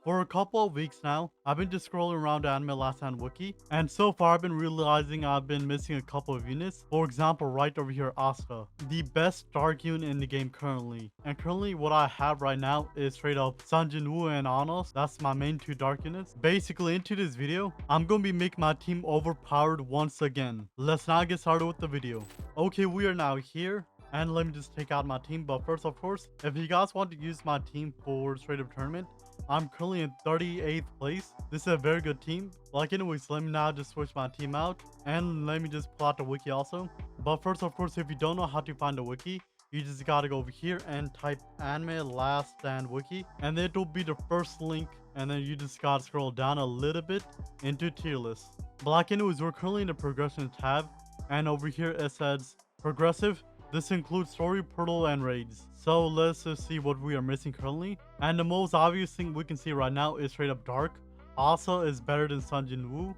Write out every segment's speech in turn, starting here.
For a couple of weeks now, I've been just scrolling around the Anime Last Hand Wiki, and so far I've been realizing I've been missing a couple of units. For example, right over here, Asta, the best dark unit in the game currently. And currently what I have right now is straight up Sanjin Woo and Anos. That's my main two dark units. Basically, into this video, I'm gonna be making my team overpowered once again. Let's now get started with the video. Okay, we are now here. And let me just take out my team. But first, of course, if you guys want to use my team for straight up tournament, I'm currently in 38th place. This is a very good team. Like anyways, let me now just switch my team out. And let me just pull out the wiki also. But first, of course, if you don't know how to find the wiki, you just gotta go over here and type Anime Last Stand Wiki. And it will be the first link. And then you just gotta scroll down a little bit into tier list. But like anyways, we're currently in the progression tab. And over here it says progressive. This includes story, portal, and raids. So let's just see what we are missing currently. And the most obvious thing we can see right now is straight up dark. Asa is better than Sanjin Woo.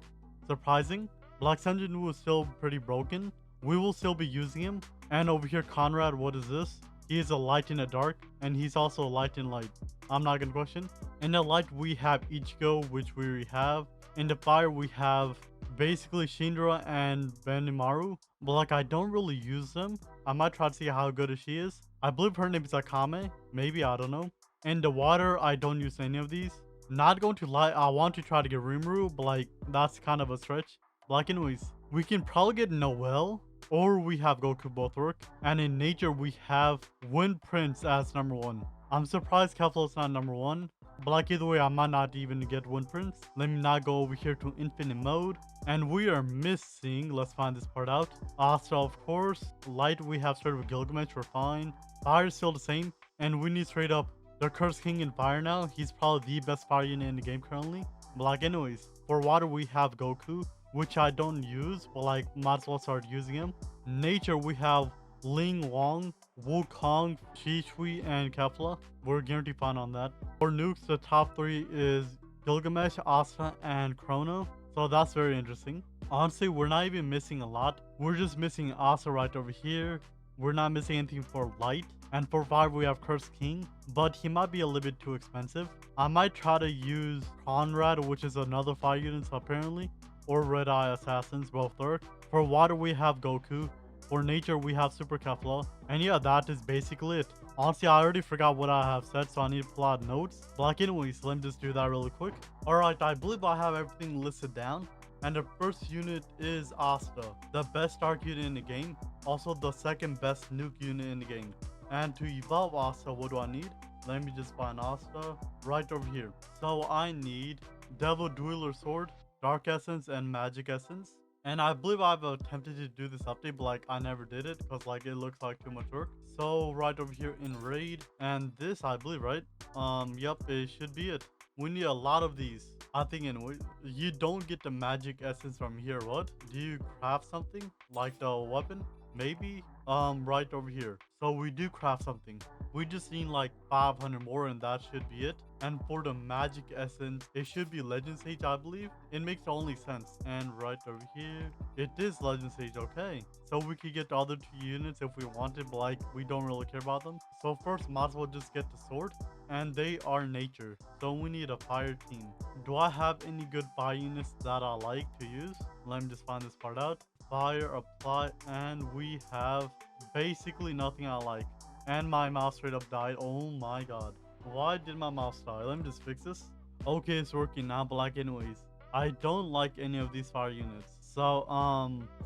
Surprising. Black Sanjin Woo is still pretty broken. We will still be using him. And over here, Conrad, what is this? He is a light in the dark, and he's also a light in light. I'm not gonna question. In the light, we have Ichigo, which we already have. In the fire, we have basically Shindra and Benimaru. But like, I don't really use them. I might try to see how good she is. I believe her name is Akame. Maybe, I don't know. In the water, I don't use any of these. Not going to lie, I want to try to get Rimuru, but like, that's kind of a stretch. Like anyways, we can probably get Noel, or we have Goku, both work. And in nature, we have Wind Prince as number 1. I'm surprised Kefla's not number 1. But like either way, I might not even get Wind Prince. Let me now go over here to infinite mode. And we are missing, let's find this part out. Asta, of course. Light, we have started with Gilgamesh, we're fine. Fire is still the same. And we need straight up the Cursed King in fire now. He's probably the best fire unit in the game currently. But like anyways, for water we have Goku, which I don't use, but like might as well start using him. Nature, we have Ling Wong, Wukong, Shishui, and Kefla. We're guaranteed fine on that. For nukes, the top 3 is Gilgamesh, Asta, and Chrono. So that's very interesting. Honestly, we're not even missing a lot. We're just missing Asta right over here. We're not missing anything for light. And for 5, we have Cursed King, but he might be a little bit too expensive. I might try to use Conrad, which is another fire unit apparently, or Red Eye Assassins, both work. For water, we have Goku. For nature, we have Super Kefla. And yeah, that is basically it. Honestly, I already forgot what I have said, so I need to pull out notes. But like anyways, let me just do that really quick. Alright, I believe I have everything listed down. And the first unit is Asta, the best dark unit in the game. Also the second best nuke unit in the game. And to evolve Asta, what do I need? Let me just find Asta right over here. So I need Devil Dueler Sword, Dark Essence, and Magic Essence. And I believe I've attempted to do this update, but like I never did it because like it looks like too much work. So right over here in raid, and this I believe, right? Yep, it should be it. We need a lot of these. I think anyway, you don't get the magic essence from here. What? Do you craft something like the weapon? Maybe right over here. So we do craft something. We just need like 500 more and that should be it. And for the magic essence, it should be Legend Sage, I believe. It makes only sense. And right over here, it is Legend Sage, okay. So we could get the other 2 units if we wanted, but like we don't really care about them. So first, might as well just get the sword. And they are nature. So we need a fire team. Do I have any good fire units that I like to use? Let me just find this part out. Fire, apply, and we have basically nothing I like. And my mouse straight up died. Oh my god. Why did my mouse die? Let me just fix this. Okay, it's working now, but like anyways, I don't like any of these fire units. So,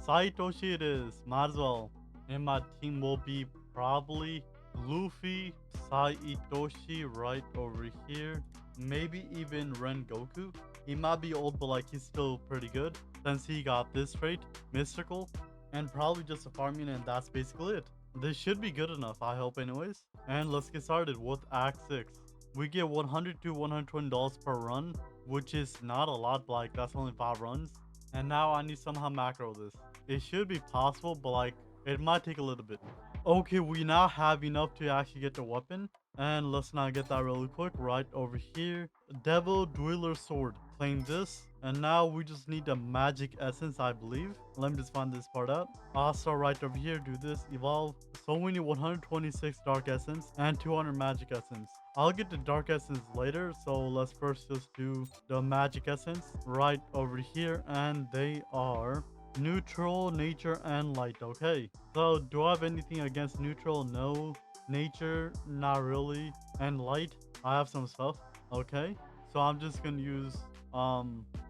Saitoshi it is. Might as well. And my team will be probably Luffy, Saitoshi right over here. Maybe even Rengoku. He might be old, but like he's still pretty good. Since he got this trait, Mystical. And probably just a farm unit, and that's basically it. This should be good enough, I hope anyways. And let's get started with Act 6. We get $100 to $120 per run, which is not a lot, but like that's only 5 runs. And now I need somehow macro this. It should be possible, but like it might take a little bit. Okay, we now have enough to actually get the weapon. And let's now get that really quick right over here. Devil Dueler Sword. Claim this. And now we just need a magic essence, I believe. Let me just find this part out. Also, right over here, do this, evolve. So we need 126 dark essence and 200 magic essence. I'll get the dark essence later, so let's first just do the magic essence right over here. And they are neutral, nature, and light. Okay, so do I have anything against neutral? No. Nature, not really. And light, I have some stuff. Okay, so I'm just gonna use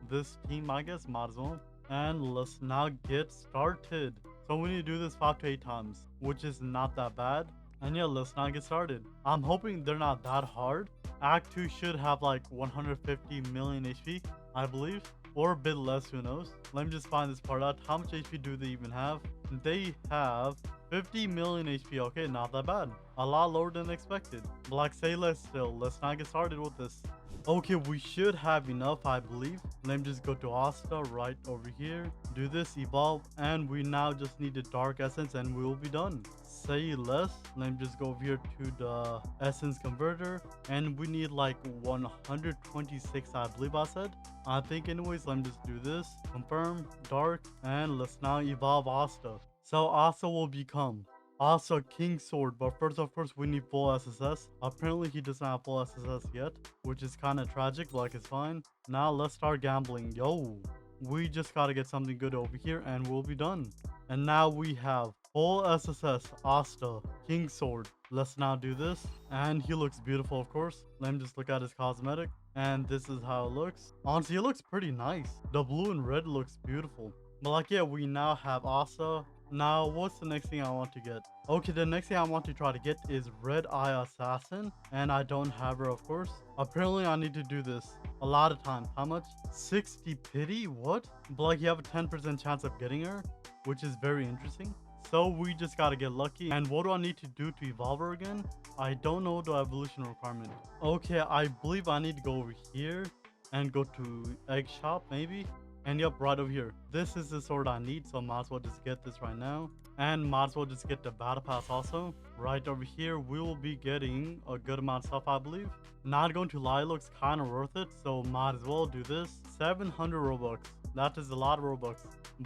this team, I guess, might as well. And let's now get started. So we need to do this 5 to 8 times, which is not that bad. And yeah, let's now get started. I'm hoping they're not that hard. Act 2 should have like 150 million HP, I believe, or a bit less, who knows. Let me just find this part out. How much HP do they even have? They have 50 million HP. Okay, not that bad. A lot lower than expected. But like, say less still. Let's not get started with this. Okay, we should have enough, I believe. Let me just go to Asta right over here. Do this, evolve, and we now just need the dark essence and we will be done. Say less. Let me just go over here to the essence converter. And we need like 126, I believe I said. I think anyways, let me just do this. Confirm, dark, and let's now evolve Asta. So Asta will become also King Sword, but first of course we need full SSS. Apparently he doesn't have full SSS yet, which is kind of tragic, but like it's fine. Now let's start gambling. Yo, we just gotta get something good over here and we'll be done. And now we have full SSS, Asta, King Sword. Let's now do this. And he looks beautiful, of course. Let me just look at his cosmetic. And this is how it looks. Honestly, it looks pretty nice. The blue and red looks beautiful. But like, yeah, we now have Asta. Now, what's the next thing I want to get? Okay, the next thing I want to try to get is Red Eye Assassin. And I don't have her, of course. Apparently, I need to do this a lot of times. How much? 60 pity? What? But like, you have a 10% chance of getting her, which is very interesting. So we just gotta get lucky. And what do I need to do to evolve her again? I don't know the evolution requirement. Okay, I believe I need to go over here and go to egg shop, maybe. And yep, right over here. This is the sword I need, so might as well just get this right now. And might as well just get the battle pass also. Right over here, we will be getting a good amount of stuff, I believe. Not going to lie, looks kind of worth it, so might as well do this. 700 Robux. That is a lot of Robux,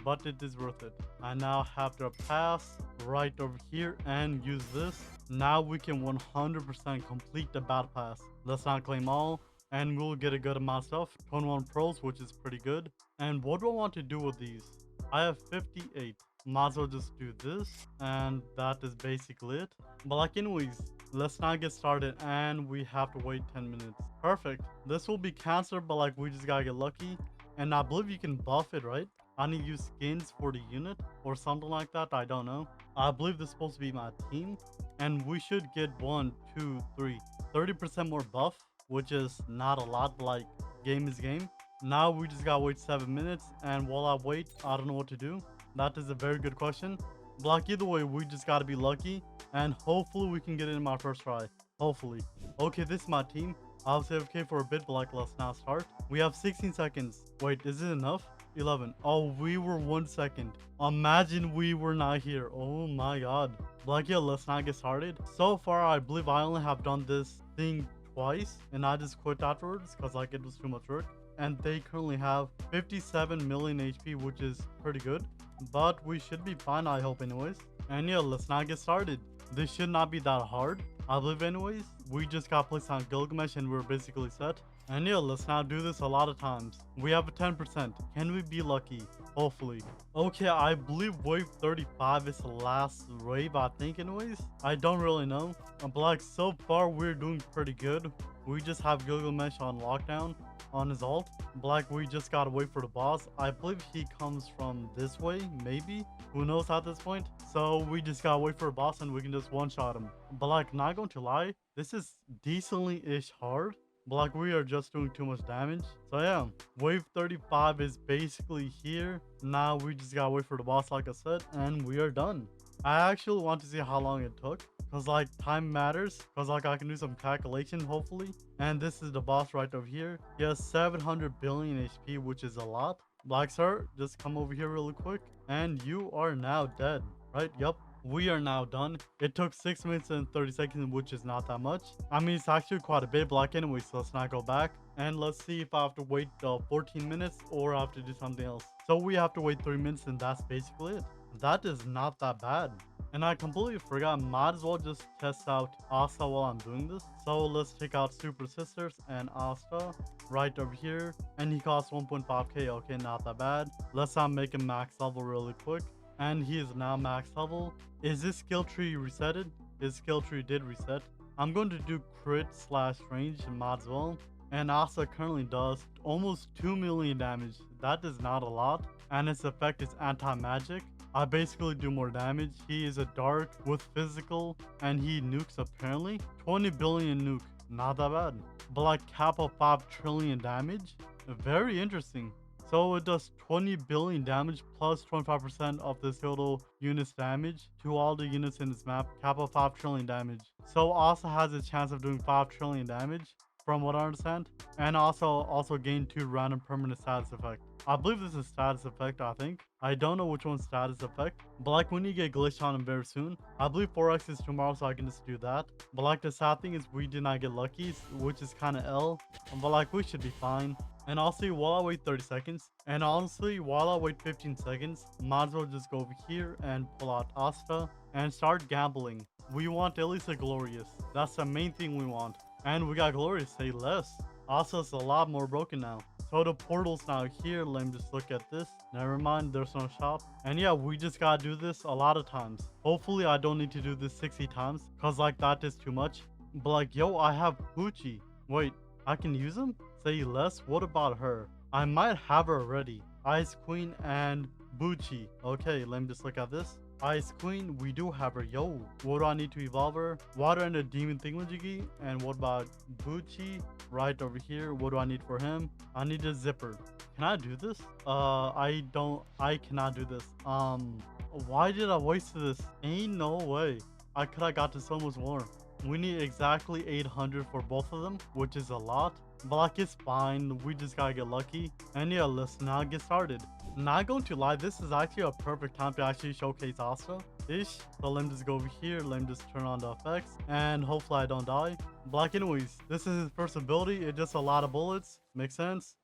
but it is worth it. I now have to pass right over here and use this. Now we can 100% complete the battle pass. Let's not claim all. And we'll get a good amount of stuff. 21 pros, which is pretty good. And what do I want to do with these? I have 58. Might as well just do this. And that is basically it. But like anyways, let's not get started. And we have to wait 10 minutes. Perfect. This will be cancer, but like we just gotta get lucky. And I believe you can buff it, right? I need to use skins for the unit or something like that. I don't know. I believe this is supposed to be my team. And we should get 1, 2, 3, 30% more buff, which is not a lot, but like game is game. Now we just gotta wait 7 minutes, and while I wait, I don't know what to do. That is a very good question. But like either way, we just gotta be lucky, and hopefully we can get it in my first try. Hopefully. Okay, this is my team. I was AFK for a bit, but like let's now start. We have 16 seconds. Wait, is it enough? 11. Oh, we were 1 second. Imagine we were not here. Oh my god. But like yeah, let's not get started. So far, I believe I only have done this thing twice, and I just quit afterwards because like it was too much work. And they currently have 57 million HP, which is pretty good, but we should be fine, I hope anyways. And yeah, let's not get started. This should not be that hard, I believe anyways. We just got placed on Gilgamesh and we're basically set. And yeah, let's now do this a lot of times. We have a 10%. Can we be lucky? Hopefully. Okay, I believe wave 35 is the last wave, I think anyways. I don't really know. But like so far we're doing pretty good. We just have Gilgamesh on lockdown on his ult. Black, we just gotta wait for the boss. I believe he comes from this way, maybe. Who knows at this point? So we just gotta wait for a boss and we can just one-shot him. But like, not going to lie, this is decently-ish hard. But like, we are just doing too much damage. So yeah, wave 35 is basically here. Now we just gotta wait for the boss, like I said, and we are done. I actually want to see how long it took, because like time matters, because like I can do some calculation hopefully. And this is the boss right over here. He has 700 billion HP, which is a lot. Black sir, just come over here really quick, and you are now dead. Right? Yup. We are now done. It took 6 minutes and 30 seconds, which is not that much. I mean, it's actually quite a bit black anyway, so let's not go back. And let's see if I have to wait 14 minutes or I have to do something else. So we have to wait 3 minutes and that's basically it. That is not that bad. And I completely forgot, might as well just test out Asta while I'm doing this. So let's take out Super Sisters and Asta right over here. And he costs 1.5k. Okay, not that bad. Let's not make him max level really quick. And he is now max level. Is this skill tree resetted? His skill tree did reset. I'm going to do crit slash range, might as well. And Asta currently does almost 2 million damage. That is not a lot. And its effect is anti-magic. I basically do more damage. He is a dark with physical and he nukes apparently. 20 billion nuke. Not that bad. But like cap of 5 trillion damage. Very interesting. So it does 20 billion damage plus 25% of this total unit's damage to all the units in this map. Cap of 5 trillion damage. So Asta has a chance of doing 5 trillion damage from what I understand. And also gain 2 random permanent status effect. I believe this is status effect, I think. I don't know which one's status effect. But like when you get glitched on him very soon. I believe 4x is tomorrow, so I can just do that. But like the sad thing is we did not get lucky, which is kind of L. But like we should be fine. And I'll see while I wait 30 seconds. And honestly, while I wait 15 seconds, might as well just go over here and pull out Asta and start gambling. We want at least a Glorious. That's the main thing we want. And we got Glorious, say less. Asta's a lot more broken now. So the portal's now here. Let me just look at this. Never mind, there's no shop. And yeah, we just gotta do this a lot of times. Hopefully I don't need to do this 60 times. Cause like that is too much. But like, yo, I have Poochie. Wait, I can use him? Say less? What about her? I might have her already. Ice Queen and Bucci. Okay, let me just look at this. Ice Queen, we do have her. Yo, what do I need to evolve her? Water and a demon thingamajiggy. And what about Bucci? Right over here. What do I need for him? I need a zipper. Can I do this? I cannot do this. Why did I waste this? Ain't no way. I could have got to so much more. We need exactly 800 for both of them, which is a lot. But like, it's fine. We just gotta get lucky. And yeah, let's now get started. Not going to lie, this is actually a perfect time to actually showcase Asta-ish. So let me just go over here. Let me just turn on the effects. And hopefully I don't die. But like anyways, this is his first ability. It's just a lot of bullets. Makes sense.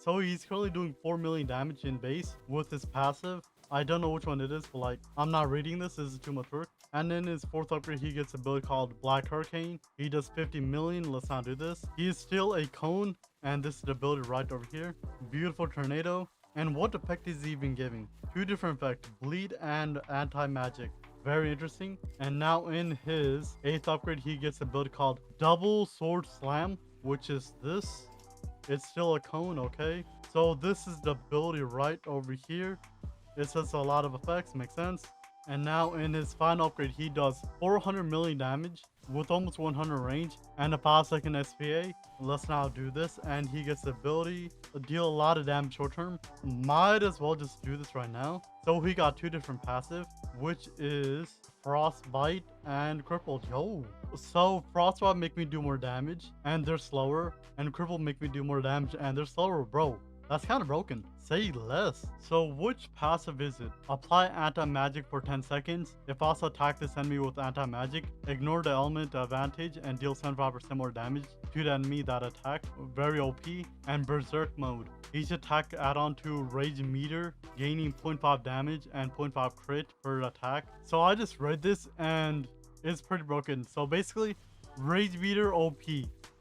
So he's currently doing 4 million damage in base with his passive. I don't know which one it is, but like, I'm not reading this. This is too much work. And then his 4th upgrade, he gets a build called Black Hurricane. He does 50 million. Let's not do this. He is still a cone. And this is the ability right over here. Beautiful tornado. And what effect is he even giving? 2 different effects. Bleed and anti-magic. Very interesting. And now in his 8th upgrade, he gets a build called Double Sword Slam, which is this. It's still a cone, okay? So this is the ability right over here. It says a lot of effects, makes sense. And now in his final upgrade, he does 400 million damage with almost 100 range and a 5-second SPA. Let's now do this. And he gets the ability to deal a lot of damage short term. Might as well just do this right now. So he got 2 different passive, which is Frostbite and Crippled. Yo. So Frostbite make me do more damage and they're slower. And Crippled make me do more damage and they're slower, bro. That's kind of broken. Say less. So which passive is it? Apply anti-magic for 10 seconds. If also attack this enemy with anti-magic, ignore the element advantage and deal 75% more damage to the enemy that attack. Very OP. And Berserk mode. Each attack add on to Rage meter, gaining 0.5 damage and 0.5 crit per attack. So I just read this and it's pretty broken. So basically, Rage meter OP.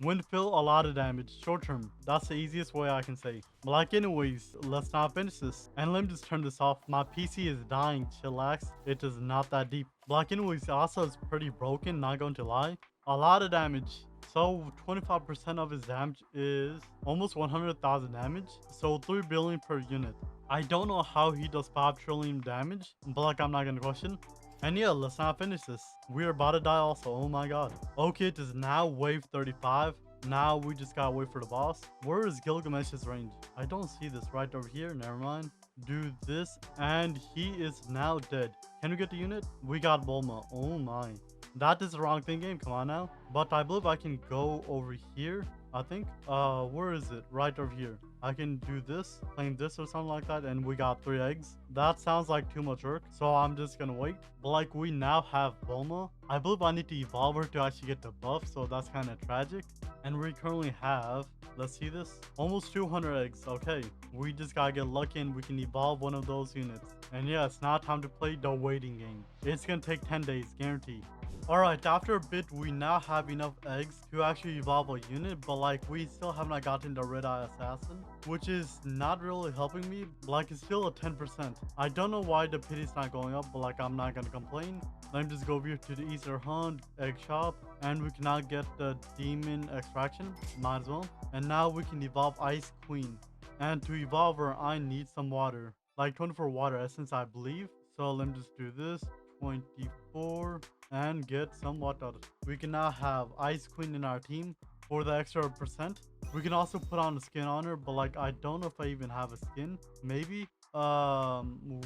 Windfill, a lot of damage, short term. That's the easiest way I can say. But like anyways, let's not finish this. And let me just turn this off. My PC is dying, chillax. It is not that deep. But like anyways, also is pretty broken, not going to lie. A lot of damage. So 25% of his damage is almost 100,000 damage. So 3 billion per unit. I don't know how he does 5 trillion damage, but like I'm not gonna question. And yeah, let's not finish this. We are about to die also. Oh my god. Okay, it is now wave 35. Now we just gotta wait for the boss. Where is Gilgamesh's range? I don't see this right over here. Never mind. Do this. And he is now dead. Can we get the unit? We got Bulma. Oh my. That is the wrong thing game. Come on now. But I believe I can go over here. I think. Where is it? Right over here. I can do this, claim this or something like that, and we got 3 eggs. That sounds like too much work, so I'm just gonna wait. But like, we now have Bulma. I believe I need to evolve her to actually get the buff, so that's kind of tragic. And we currently have, let's see this, almost 200 eggs. Okay, we just gotta get lucky and we can evolve one of those units. And yeah, it's now time to play the waiting game. It's gonna take 10 days, guaranteed. Alright, after a bit, we now have enough eggs to actually evolve a unit, but like, we still have not gotten the Red Eye Assassin, which is not really helping me, but like, it's still a 10%. I don't know why the pity's not going up, but like, I'm not gonna complain. Let me just go over here to the Easter Hunt, Egg Shop, and we can now get the Demon Extraction, might as well. And now we can evolve Ice Queen. And to evolve her, I need some water, like 24 water essence, I believe. So let me just do this, 24, and get some water. We can now have Ice Queen in our team for the extra percent. We can also put on a skin on her, but like, I don't know if I even have a skin. Maybe.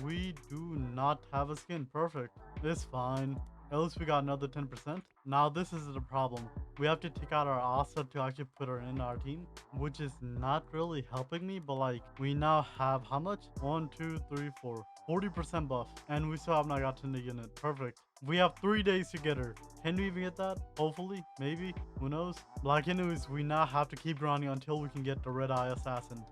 We do not have a skin. Perfect. It's fine. At least we got another 10%. Now this is the problem. We have to take out our Asta to actually put her in our team, which is not really helping me, but like, we now have how much? 1, 2, 3, 4. 40% buff, and we still have not gotten the unit. Perfect. We have 3 days to get her. Can we even get that? Hopefully, maybe, who knows? Like, anyways, we now have to keep grinding until we can get the Red Eye Assassin.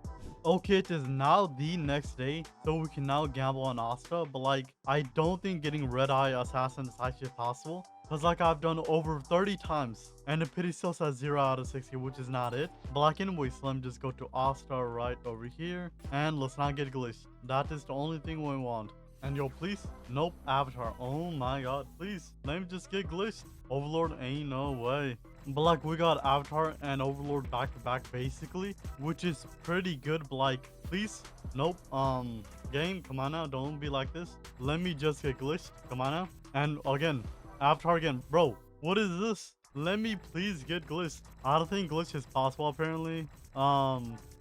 Okay, it is now the next day, so we can now gamble on Asta, but like, I don't think getting Red Eye Assassin is actually possible. Because like, I've done over 30 times, and the pity still says 0 out of 60, which is not it. But like, anyways, let me just go to Asta right over here, and let's not get glitched. That is the only thing we want. And yo, please, nope, Avatar, oh my god, please, let me just get glitched. Overlord, ain't no way. But like, we got Avatar and Overlord back to back basically, which is pretty good, but like, please, nope. Game, come on now, don't be like this. Let me just get glitched, come on now. And again, Avatar again, bro, what is this? Let me please get glitched. I don't think glitch is possible apparently.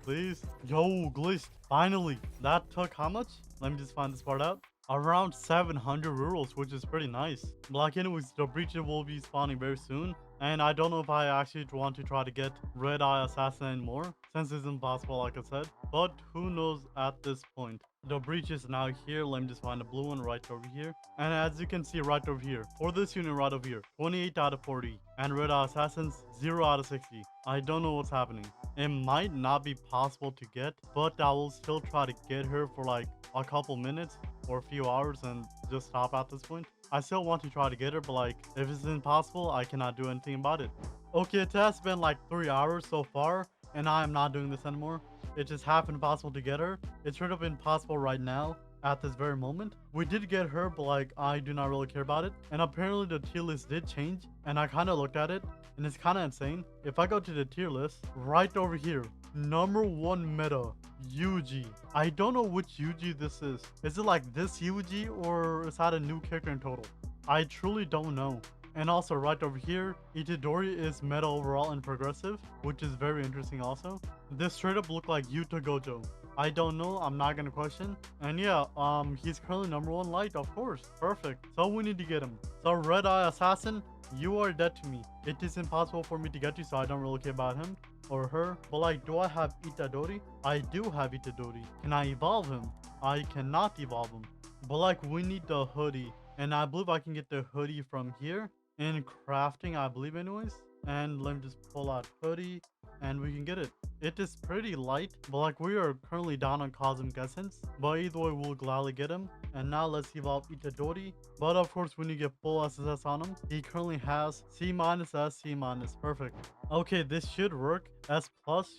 Please, yo, glitched, finally. That took how much? Let me just find this part out. Around 700 rurals, which is pretty nice. Like, anyways, the breach will be spawning very soon, and I don't know if I actually want to try to get Red Eye Assassin anymore, since it's impossible like I said, but who knows at this point. The breach is now here. Let me just find the blue one right over here, and as you can see right over here, for this unit right over here, 28 out of 40, and Red Eye Assassins 0 out of 60. I don't know what's happening. It might not be possible to get, but I will still try to get her for like a couple minutes or a few hours and just stop at this point. I still want to try to get her, but like, if it's impossible, I cannot do anything about it. Okay, it has been like 3 hours so far, and I am not doing this anymore. It's just half impossible to get her. It's straight up impossible right now at this very moment. We did get her, but like, I do not really care about it. And apparently the tier list did change, and I kind of looked at it, and it's kind of insane. If I go to the tier list, right over here, #1 meta, Yuji. I don't know which Yuji this is. Is it like this Yuji, or is that a new character in total? I truly don't know. And also right over here, Itadori is meta overall and progressive, which is very interesting also. This straight up look like Yuta Gojo. I don't know, I'm not gonna question. And yeah, he's currently #1 light, of course. Perfect. So we need to get him. So Red Eye Assassin, you are dead to me. It is impossible for me to get you, so I don't really care about him or her. But like, do I have Itadori? I do have Itadori. Can I evolve him? I cannot evolve him. But like, we need the hoodie, and I believe I can get the hoodie from here in crafting, I believe anyways. And let me just pull out hoodie, and we can get it. It is pretty light, but like, we are currently down on Cosmic Essence, but either way, we'll gladly get him. And now let's evolve Itadori, but of course we need to get full SSS on him. He currently has C-, S, C-. Perfect. Okay, this should work. S+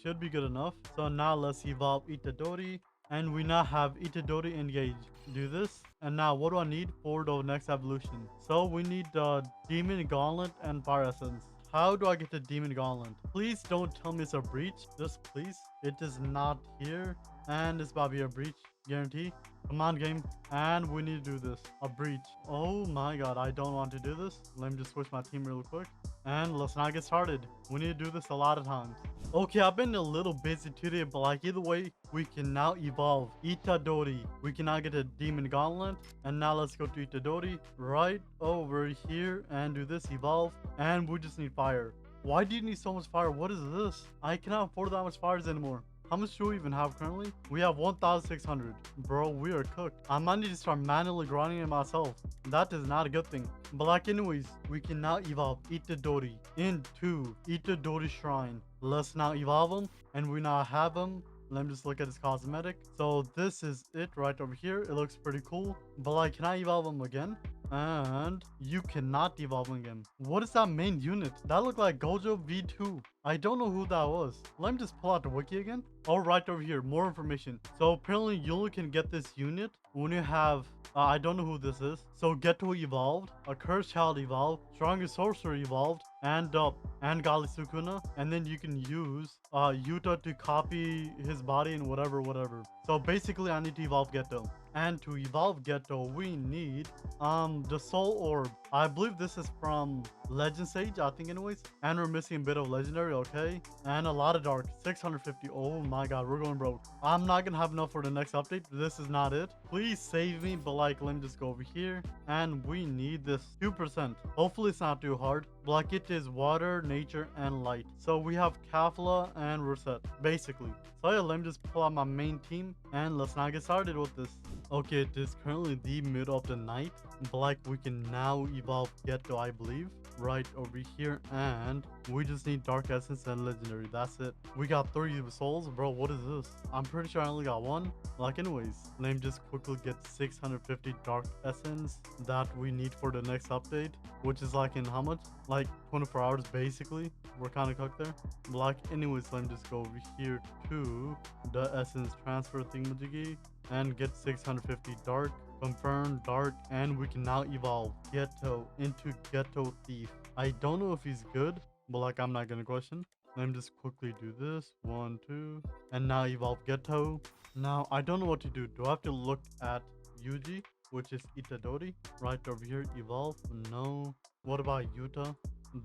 should be good enough. So now let's evolve Itadori, and we now have Itadori engaged. Do this, and now what do I need for the next evolution? So we need the Demon Gauntlet and Fire Essence. How do I get the Demon Gauntlet? Please don't tell me it's a breach. Just please. It is not here, and it's about to be a breach. Guarantee. Come on, game. And we need to do this. A breach. Oh my god, I don't want to do this. Let me just switch my team real quick. And let's not get started. We need to do this a lot of times. Okay, I've been a little busy today, but like, either way, we can now evolve Itadori. We can now get a Demon Gauntlet. And now let's go to Itadori right over here and do this, evolve. And we just need fire. Why do you need so much fire? What is this? I cannot afford that much fires anymore. How much do we even have currently? We have 1,600. Bro, we are cooked. I might need to start manually grinding it myself. That is not a good thing. But like anyways, we can now evolve Itadori into Itadori Shrine. Let's now evolve him. And we now have him. Let me just look at his cosmetic. So this is it right over here. It looks pretty cool. But like, can I evolve him again? And you cannot evolve him again. What is that main unit? That looked like Gojo V2. I don't know who that was. Let me just pull out the wiki again. Oh, right over here, more information. So apparently you only can get this unit when you have I don't know who this is. So Geto evolved, a cursed child evolved, strongest sorcerer evolved, and Gali Sukuna, and then you can use Yuta to copy his body and whatever. So basically I need to evolve Geto. And to evolve Geto, we need the soul orb. I believe this is from Legend Sage, I think anyways. And we're missing a bit of legendary, okay? And a lot of dark, 650. Oh my god, we're going broke. I'm not gonna have enough for the next update. This is not it. Please save me, but like, let me just go over here. And we need this 2%. Hopefully it's not too hard. Like, it is water, nature, and light. So we have Kafla and we're set, basically. So yeah, let me just pull out my main team and let's now get started with this. Okay, it is currently the middle of the night, but like we can now evolve Geto, I believe, right over here, and we just need dark essence and legendary. That's it. We got 30 souls, bro. What is this? I'm pretty sure I only got one. Like anyways, let me just quickly get 650 dark essence that we need for the next update, which is like in how much? Like 24 hours basically. We're kind of cooked there. Like anyways, let me just go over here to the essence transfer thingamajiggy and get 650 dark, confirm dark, and we can now evolve Geto into Geto Thief. I don't know if he's good, but like I'm not gonna question. Let me just quickly do this. 1, 2, and now evolve Geto. Now I don't know what to do. Do I have to look at Yuji, which is Itadori, right over here? Evolve? No. What about Yuta?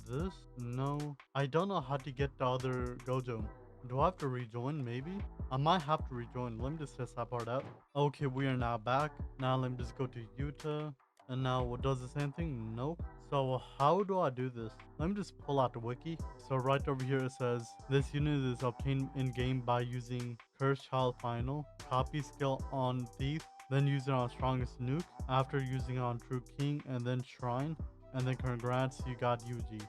This? No. I don't know how to get the other Gojo. Do I have to rejoin? Maybe I might have to rejoin. Let me just test that part out. Okay, we are now back. Now let me just go to Yuta, and now what does the same thing? Nope. So how do I do this? Let me just pull out the wiki. So right over here it says this unit is obtained in game by using Cursed Child Final, copy skill on Thief, then use it on strongest nuke, after using it on True King, and then Shrine, and then congrats, you got Yuji.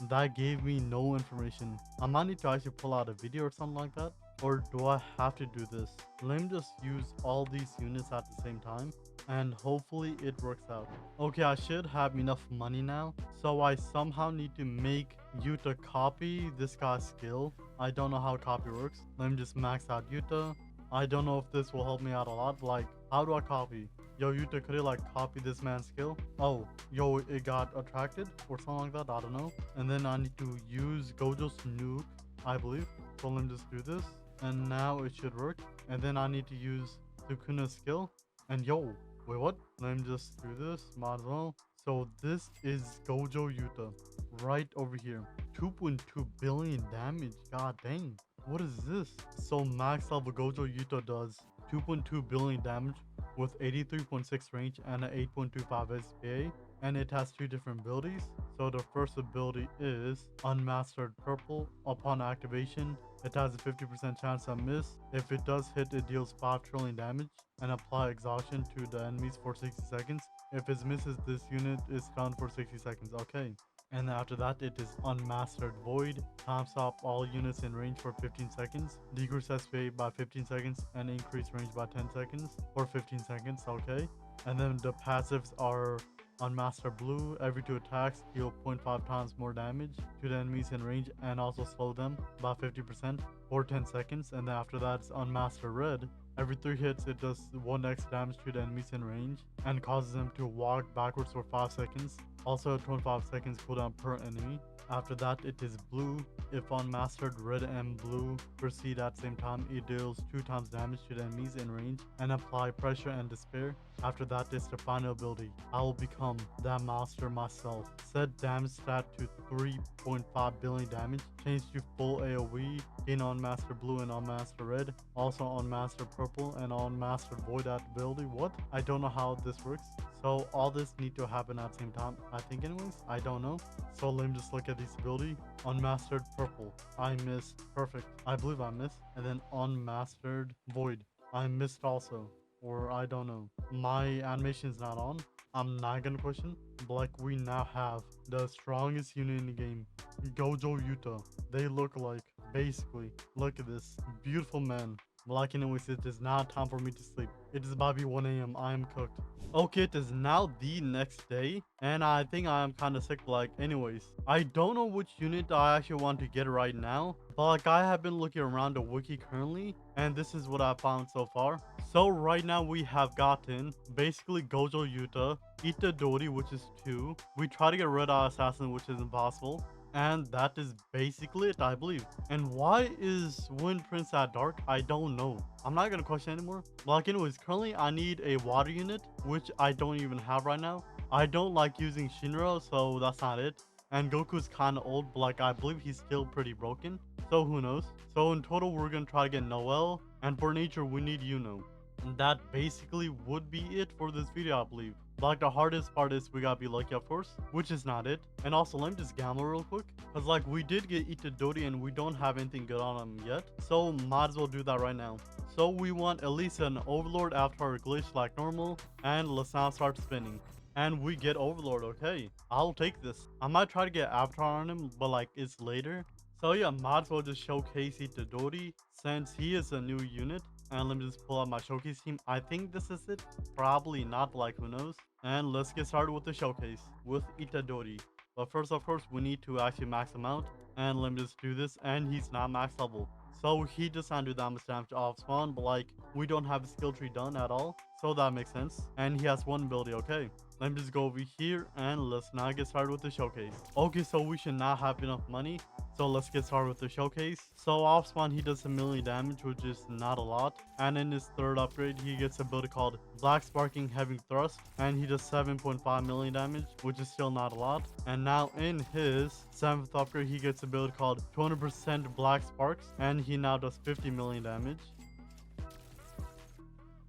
That gave me no information. I might need to actually pull out a video or something like that. Or do I have to do this? Let me just use all these units at the same time and hopefully it works out. Okay, I should have enough money now. So I somehow need to make Yuta copy this guy's skill. I don't know how copy works. Let me just max out Yuta. I don't know if this will help me out a lot. Like, how do I copy? Yo, Yuta, could you like copy this man's skill? Oh, yo, it got attracted or something like that. I don't know. And then I need to use Gojo's nuke, I believe. So let me just do this. And now it should work. And then I need to use Sukuna's skill. And yo, wait, what? Let me just do this. Might as well. So this is Gojo Yuta right over here. 2.2 billion damage. God dang. What is this? So max level Gojo Yuta does 2.2 billion damage with 83.6 range and an 8.25 SPA, and it has 2 different abilities. So the first ability is Unmastered Purple. Upon activation, it has a 50% chance to miss. If it does hit, it deals 5 trillion damage and apply exhaustion to the enemies for 60 seconds. If it misses, this unit is stunned for 60 seconds. Okay. And after that, it is Unmastered Void. Time stop all units in range for 15 seconds. Decrease SPA by 15 seconds and increase range by 10 seconds for 15 seconds. Okay. And then the passives are Unmastered Blue. Every 2 attacks deal 0.5 times more damage to the enemies in range and also slow them by 50% for 10 seconds. And then after that, it's Unmastered Red. Every 3 hits, it does 1x damage to the enemies in range and causes them to walk backwards for 5 seconds. Also 25 seconds cooldown per enemy. After that, it is Blue. If Unmastered Red and Blue proceed at the same time, it deals 2 times damage to the enemies in range and apply Pressure and Despair. After that, it's the final ability. I will become that master myself. Set damage stat to 3.5 billion damage. Change to full AoE. Gain Unmastered Blue and Unmastered Red. Also Unmastered Purple and Unmastered Void at ability. What? I don't know how this works. So all this need to happen at the same time, I think anyways. I don't know. So let me just look at this ability. Unmastered purple. I missed. Perfect. I believe I missed. And then unmastered void. I missed also. Or I don't know. My animation is not on. I'm not gonna question. But like we now have the strongest unit in the game. Gojo Yuta. They look like basically. Look at this. Beautiful man. Like anyways, it is now time for me to sleep. It is about to be 1 a.m. I am cooked. Okay, it is now the next day, and I think I am kind of sick. Like, anyways, I don't know which unit I actually want to get right now, but like I have been looking around the wiki currently, and this is what I found so far. So right now we have gotten basically Gojo Yuta, Itadori, which is 2. We try to get Red Eye Assassin, which is impossible. And that is basically it, I believe. And why is Wind Prince at dark? I don't know. I'm not gonna question anymore. Like anyways, currently I need a water unit, which I don't even have right now. I don't like using Shinra, so that's not it. And Goku's kind of old, but like I believe he's still pretty broken. So who knows? So in total, we're gonna try to get Noel. And for nature, we need Yuno. And that basically would be it for this video, I believe. But like the hardest part is we gotta be lucky, of course, which is not it. And also let me just gamble real quick, because like we did get Itadori and we don't have anything good on him yet, so might as well do that right now. So we want at least an Overlord after our glitch like normal, and let's now start spinning. And we get Overlord. Okay, I'll take this. I might try to get Avatar on him, but like it's later. So yeah, might as well just showcase Itadori since he is a new unit. And let me just pull out my showcase team. I think this is it. Probably not, like who knows. And let's get started with the showcase with Itadori. But first, of course, we need to actually max him out. And let me just do this. And he's not max level. So he does not do that much damage off spawn. But like, we don't have a skill tree done at all. So that makes sense. And he has one ability. Okay. Let me just go over here and let's now get started with the showcase. Okay, so we should not have enough money. So let's get started with the showcase. So off spawn, he does 1 million damage, which is not a lot. And in his third upgrade, he gets a ability called Black Sparking Heavy Thrust. And he does 7.5 million damage, which is still not a lot. And now in his 7th upgrade, he gets a ability called 200% Black Sparks. And he now does 50 million damage.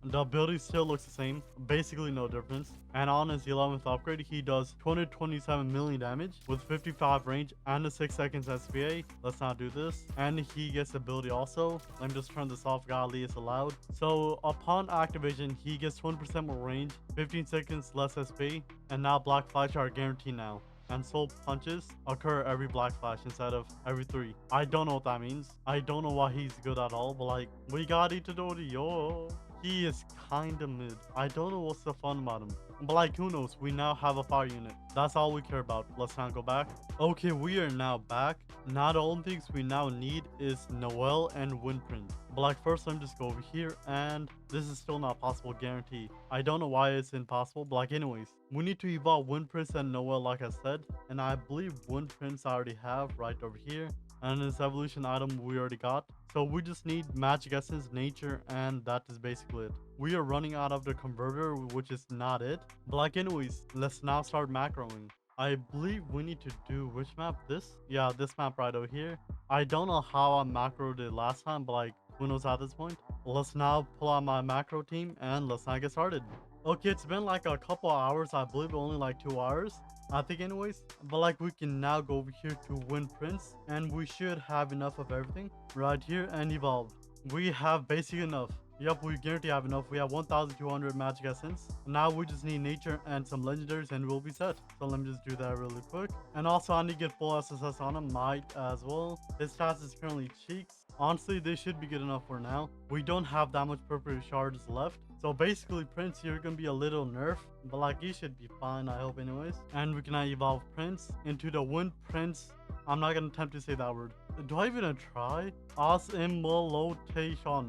The ability still looks the same, basically no difference. And on his 11th upgrade, he does 227 million damage with 55 range and a 6 seconds SPA. Let's not do this. And he gets ability also. Let me just turn this off, godly is allowed. So upon activation, he gets 20% more range, 15 seconds less SP, and now black flash are guaranteed now. And soul punches occur every black flash instead of every 3. I don't know what that means. I don't know why he's good at all, but like, we got Itadori, yo. He is kinda mid. I don't know what's the fun about him. But like, who knows? We now have a fire unit. That's all we care about. Let's not go back. Okay, we are now back. Now the only things we now need is Noel and Wind Prince. But like, first let me just go over here, and this is still not possible, guarantee. I don't know why it's impossible, but like anyways, we need to evolve Wind Prince and Noel like I said. And I believe Wind Prince I already have right over here. And this evolution item we already got. So we just need magic essence, nature, and that is basically it. We are running out of the converter, which is not it. But like anyways, let's now start macroing. I believe we need to do which map? This? Yeah, this map right over here. I don't know how I macroed it last time, but like, who knows at this point? Let's now pull out my macro team and let's now get started. Okay, it's been like a couple hours. I believe only like 2 hours. I think anyways, but like we can now go over here to Wind Prince and we should have enough of everything right here and evolved. We have basic enough. Yep, we guarantee have enough. We have 1200 magic essence. Now we just need nature and some legendaries and we'll be set. So let me just do that really quick. And also I need to get full SSS on him, might as well. His stats is currently cheeks. Honestly, they should be good enough for now. We don't have that much purple shards left. So basically, Prince, you're gonna be a little nerf, but like you should be fine, I hope anyways. And we can now evolve Prince into the Wind Prince. I'm not gonna attempt to say that word. Do I even try? Assimilation.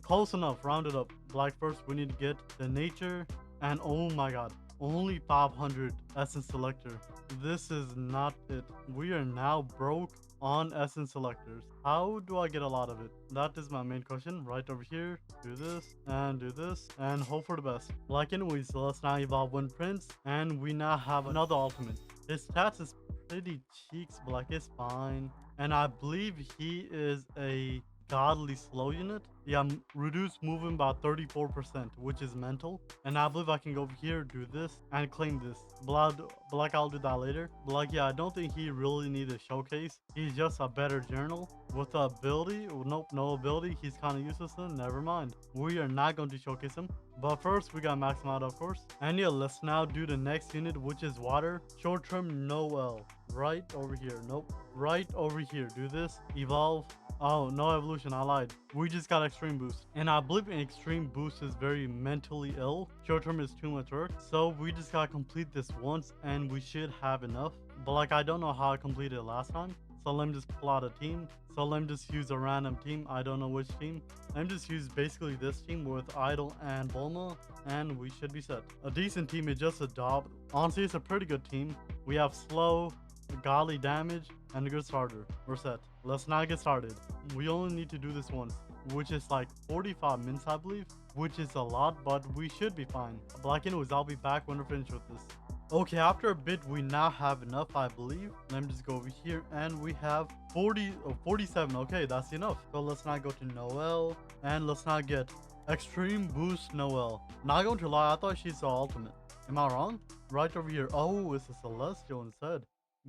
Close enough, round it up. Like first, we need to get the nature, and oh my god, only 500 essence selector. This is not it. We are now broke on essence selectors. How do I get a lot of it? That is my main question. Right over here, do this and hope for the best. Like anyways, so let's now evolve Wind Prince, and we now have another ultimate. His stats is pretty cheeks, but like it's fine. And I believe he is a godly slow unit. Yeah, reduce movement by 34%, which is mental. And I believe I can go over here, do this, and claim this. Black, I'll do that later. Black, yeah, I don't think he really needs a showcase. He's just a better journal. With the ability, nope, no ability. He's kind of useless then, never mind. We are not going to showcase him. But first, we got max him out, of course. And yeah, let's now do the next unit, which is water. Short-term Noel. Right over here. Nope. Right over here. Do this. Evolve. Oh, no evolution. I lied. We just got extreme boost. And I believe an extreme boost is very mentally ill. Short term is too much work. So we just gotta complete this once and we should have enough. But like, I don't know how I completed it last time. So let me just pull out a team. So let me just use a random team. I don't know which team. Let me just use basically this team with Idol and Bulma. And we should be set. A decent team is just a dub. Honestly, it's a pretty good team. We have slow, godly damage, and a good starter. We're set. Let's not get started. We only need to do this once, which is like 45 minutes, I believe, which is a lot, but we should be fine. But anyways, I'll be back when we're finished with this. Okay, after a bit, we now have enough, I believe. Let me just go over here, and we have 47. Okay, that's enough. So let's not go to Noel, and let's not get Extreme Boost Noel. Not going to lie, I thought she's the ultimate. Am I wrong? Right over here. Oh, it's a Celestial instead.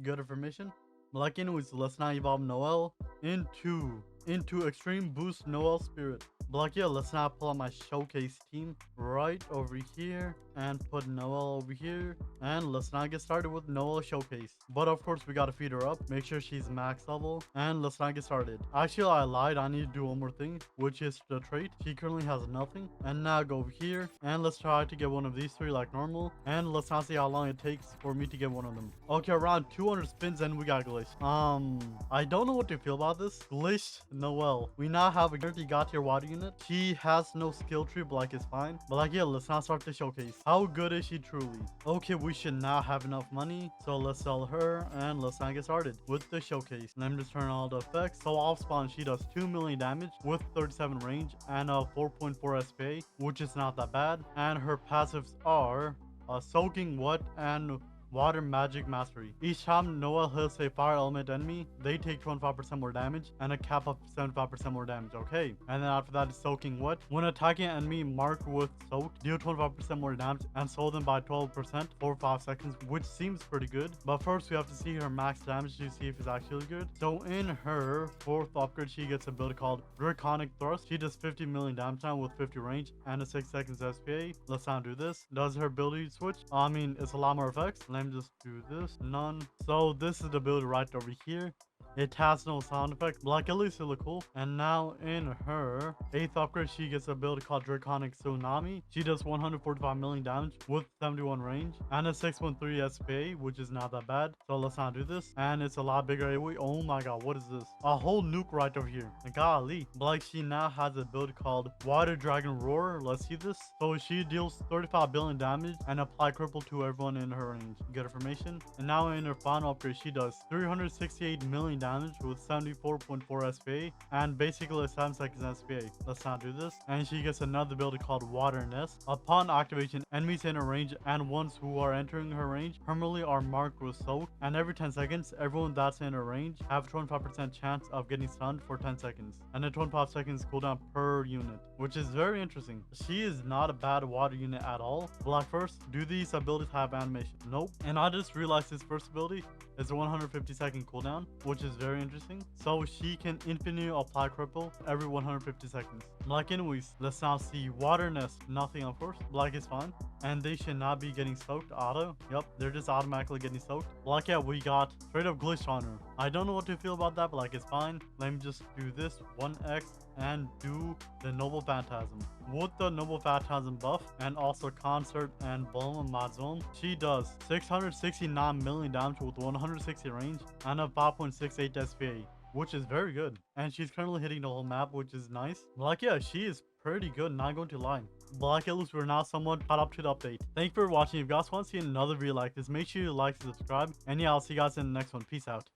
Good information. Like anyways, let's not evolve Noel into Extreme Boost Noel Spirit. But yeah, let's not pull out my showcase team right over here and put Noel over here. And let's not get started with Noel showcase. But of course, we gotta feed her up, make sure she's max level, and let's not get started. Actually, I lied. I need to do one more thing, which is the trait. She currently has nothing. And now go over here and let's try to get one of these three like normal. And let's not see how long it takes for me to get one of them. Okay, around 200 spins and we got glitched. I don't know what to feel about this. Glitched Noel. We now have a dirty god tier water unit. She has no skill tree, but like, it's fine. But like, yeah, let's not start the showcase. How good is she truly? Okay, we should now have enough money. So let's sell her and let's not get started with the showcase. Let me just turn on all the effects. So off spawn, she does 2 million damage with 37 range and a 4.4 SPA, which is not that bad. And her passives are soaking wet and Water Magic Mastery. Each time Noel hits a fire element enemy, they take 25% more damage and a cap of 75% more damage. Okay. And then after that is Soaking Wet. When attacking an enemy marked with Soak, deal 25% more damage and slow them by 12% for 5 seconds, which seems pretty good. But first we have to see her max damage to see if it's actually good. So in her 4th upgrade, she gets a build called Draconic Thrust. She does 50 million damage now with 50 range and a 6 seconds SPA. Let's not do this. Does her ability switch? I mean, it's a lot more effects. Let me just do this. None. So this is the build right over here. It has no sound effect, but like, at least it look cool. And now in her 8th upgrade, she gets a build called Draconic Tsunami. She does 145 million damage with 71 range and a 613 SPA, which is not that bad. So let's not do this. And it's a lot bigger AoE. Oh my god, what is this? A whole nuke right over here. Golly. But like, she now has a build called Water Dragon Roar. Let's see this. So she deals 35 billion damage and apply cripple to everyone in her range. Good information. And now in her final upgrade, she does 368 million damage with 74.4 SPA and basically 7 seconds SPA. Let's not do this. And she gets another build called Water Nest. Upon activation, enemies in her range and ones who are entering her range permanently are marked with soak. And every 10 seconds, everyone that's in her range have 25% chance of getting stunned for 10 seconds. And a 25 seconds cooldown per unit, which is very interesting. She is not a bad water unit at all. Black first, do these abilities have animation? Nope. And I just realized his first ability is a 150-second cooldown, which is very interesting. So she can infinitely apply cripple every 150 seconds. Like anyways, let's now see Water Nest. Nothing, of course. Black is fine. And they should not be getting soaked auto. Yep, they're just automatically getting soaked. Like, yeah, we got straight up glitch on her. I don't know what to feel about that, but like, it's fine. Let me just do this 1x and do the Noble Phantasm. With the Noble Phantasm buff and also Concert and Bulma Mazum, she does 669 million damage with 160 range and a 5.68 SPA, which is very good. And she's currently hitting the whole map, which is nice. Like, yeah, she is pretty good, not going to lie. But at least we're now somewhat caught up to the update. Thank you for watching. If you guys want to see another video like this, make sure you like and subscribe. And yeah, I'll see you guys in the next one. Peace out.